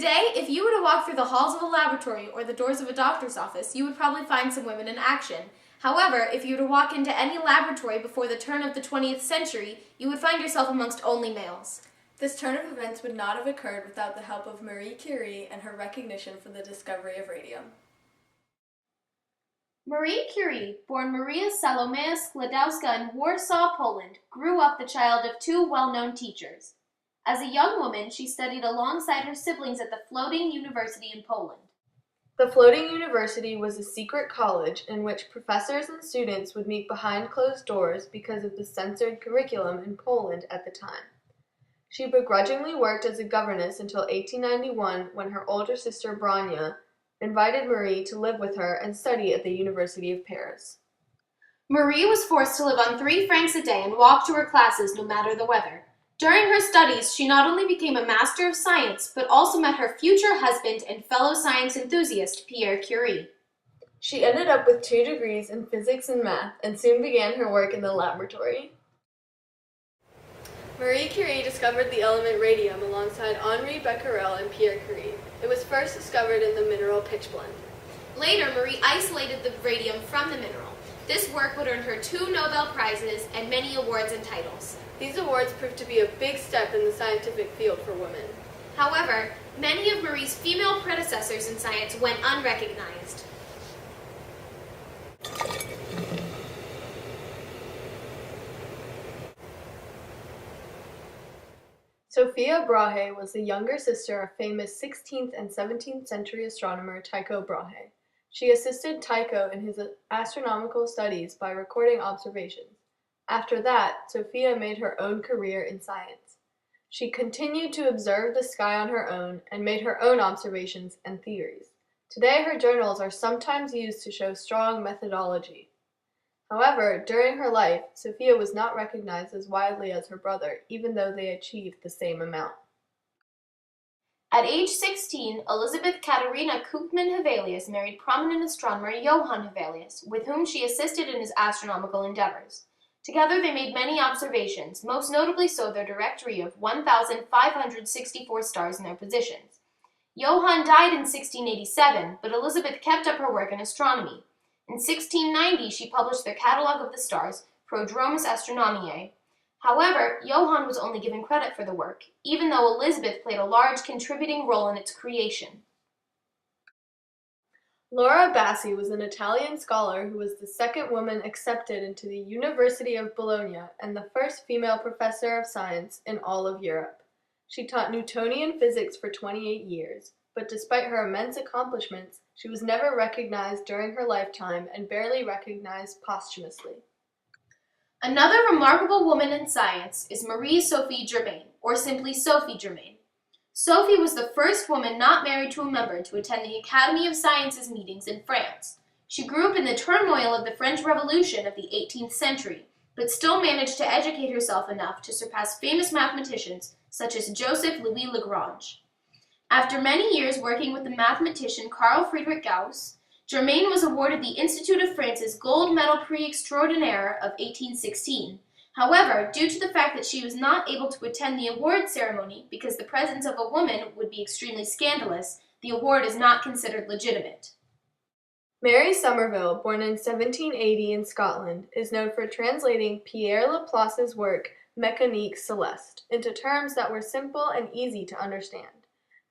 Today, if you were to walk through the halls of a laboratory or the doors of a doctor's office, you would probably find some women in action. However, if you were to walk into any laboratory before the turn of the 20th century, you would find yourself amongst only males. This turn of events would not have occurred without the help of Marie Curie and her recognition for the discovery of radium. Marie Curie, born Maria Salomea Sklodowska in Warsaw, Poland, grew up the child of two well-known teachers. As a young woman, she studied alongside her siblings at the Floating University in Poland. The Floating University was a secret college in which professors and students would meet behind closed doors because of the censored curriculum in Poland at the time. She begrudgingly worked as a governess until 1891 when her older sister Branya invited Marie to live with her and study at the University of Paris. Marie was forced to live on 3 francs a day and walk to her classes no matter the weather. During her studies, she not only became a master of science, but also met her future husband and fellow science enthusiast, Pierre Curie. She ended up with 2 degrees in physics and math and soon began her work in the laboratory. Marie Curie discovered the element radium alongside Henri Becquerel and Pierre Curie. It was first discovered in the mineral pitchblende. Later, Marie isolated the radium from the mineral. This work would earn her 2 Nobel Prizes and many awards and titles. These awards proved to be a big step in the scientific field for women. However, many of Marie's female predecessors in science went unrecognized. Sophia Brahe was the younger sister of famous 16th and 17th century astronomer Tycho Brahe. She assisted Tycho in his astronomical studies by recording observations. After that, Sophia made her own career in science. She continued to observe the sky on her own and made her own observations and theories. Today, her journals are sometimes used to show strong methodology. However, during her life, Sophia was not recognized as widely as her brother, even though they achieved the same amount. At age 16, Elizabeth Katarina Koopman-Hevelius married prominent astronomer Johann Hevelius, with whom she assisted in his astronomical endeavors. Together they made many observations, most notably so their directory of 1,564 stars in their positions. Johann died in 1687, but Elizabeth kept up her work in astronomy. In 1690, she published their catalogue of the stars, Prodromus Astronomiae. However, Johann was only given credit for the work, even though Elizabeth played a large contributing role in its creation. Laura Bassi was an Italian scholar who was the second woman accepted into the University of Bologna and the first female professor of science in all of Europe. She taught Newtonian physics for 28 years, but despite her immense accomplishments, she was never recognized during her lifetime and barely recognized posthumously. Another remarkable woman in science is Marie-Sophie Germain, or simply Sophie Germain. Sophie was the first woman not married to a member to attend the Academy of Sciences meetings in France. She grew up in the turmoil of the French Revolution of the 18th century, but still managed to educate herself enough to surpass famous mathematicians such as Joseph Louis Lagrange. After many years working with the mathematician Carl Friedrich Gauss, Germain was awarded the Institute of France's Gold Medal Prix Extraordinaire of 1816. However, due to the fact that she was not able to attend the award ceremony because the presence of a woman would be extremely scandalous, the award is not considered legitimate. Mary Somerville, born in 1780 in Scotland, is known for translating Pierre Laplace's work Mécanique Céleste into terms that were simple and easy to understand.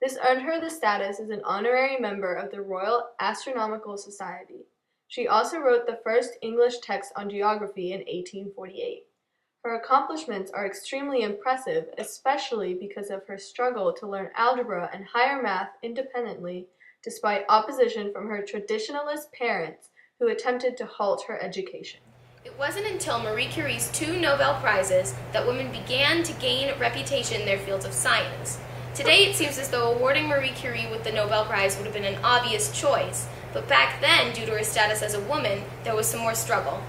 This earned her the status as an honorary member of the Royal Astronomical Society. She also wrote the first English text on geography in 1848. Her accomplishments are extremely impressive, especially because of her struggle to learn algebra and higher math independently, despite opposition from her traditionalist parents who attempted to halt her education. It wasn't until Marie Curie's 2 Nobel Prizes that women began to gain reputation in their fields of science. Today, it seems as though awarding Marie Curie with the Nobel Prize would have been an obvious choice, but back then, due to her status as a woman, there was some more struggle.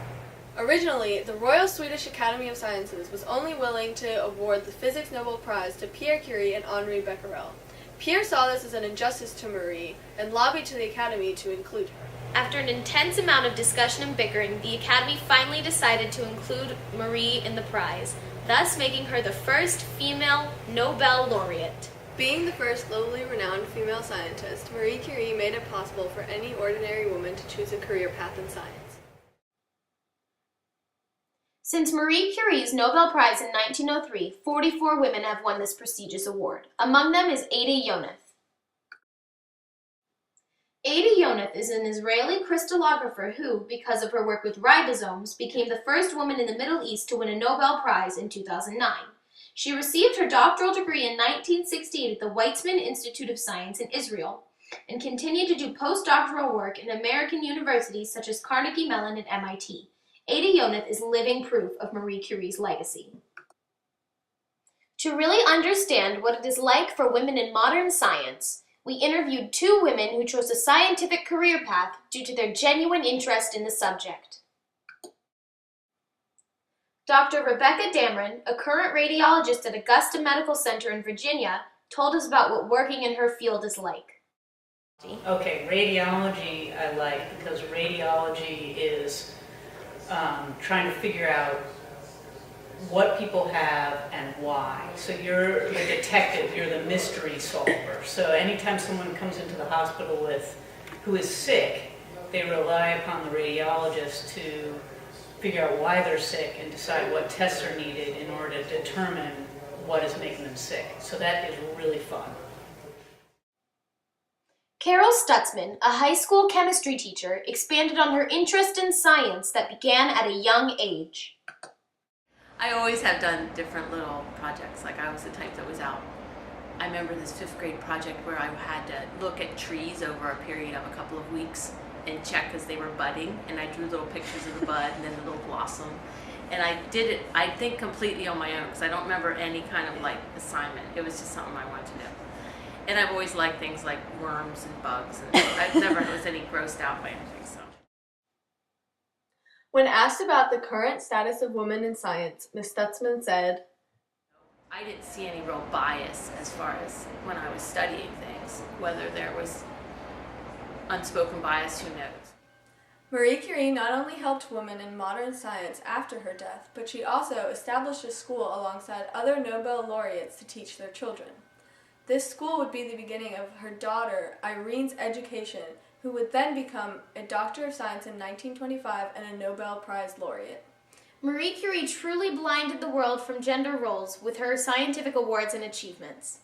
Originally, the Royal Swedish Academy of Sciences was only willing to award the Physics Nobel Prize to Pierre Curie and Henri Becquerel. Pierre saw this as an injustice to Marie and lobbied to the Academy to include her. After an intense amount of discussion and bickering, the Academy finally decided to include Marie in the prize, thus making her the first female Nobel laureate. Being the first globally renowned female scientist, Marie Curie made it possible for any ordinary woman to choose a career path in science. Since Marie Curie's Nobel Prize in 1903, 44 women have won this prestigious award. Among them is Ada Yonath. Ada Yonath is an Israeli crystallographer who, because of her work with ribosomes, became the first woman in the Middle East to win a Nobel Prize in 2009. She received her doctoral degree in 1968 at the Weizmann Institute of Science in Israel and continued to do postdoctoral work in American universities such as Carnegie Mellon and MIT. Ada Yonath is living proof of Marie Curie's legacy. To really understand what it is like for women in modern science, we interviewed two women who chose a scientific career path due to their genuine interest in the subject. Dr. Rebecca Damron, a current radiologist at Augusta Medical Center in Virginia, told us about what working in her field is like. Okay, radiology I like because radiology is trying to figure out what people have and why. So you're the detective, you're the mystery solver. So anytime someone comes into the hospital who is sick, they rely upon the radiologist to figure out why they're sick and decide what tests are needed in order to determine what is making them sick. So that is really fun. Carol Stutzman, a high school chemistry teacher, expanded on her interest in science that began at a young age. I always have done different little projects. Like I was the type that was out. I remember this 5th grade project where I had to look at trees over a period of a couple of weeks and check because they were budding, and I drew little pictures of the bud and then the little blossom. And I did it, I think, completely on my own because I don't remember any kind of like assignment. It was just something I wanted to do. And I've always liked things like worms and bugs, and I've never was any grossed out by anything. So. When asked about the current status of women in science, Ms. Stutzman said, I didn't see any real bias as far as when I was studying things. Whether there was unspoken bias, who knows? Marie Curie not only helped women in modern science after her death, but she also established a school alongside other Nobel laureates to teach their children. This school would be the beginning of her daughter, Irene's education, who would then become a Doctor of Science in 1925 and a Nobel Prize laureate. Marie Curie truly blinded the world from gender roles with her scientific awards and achievements.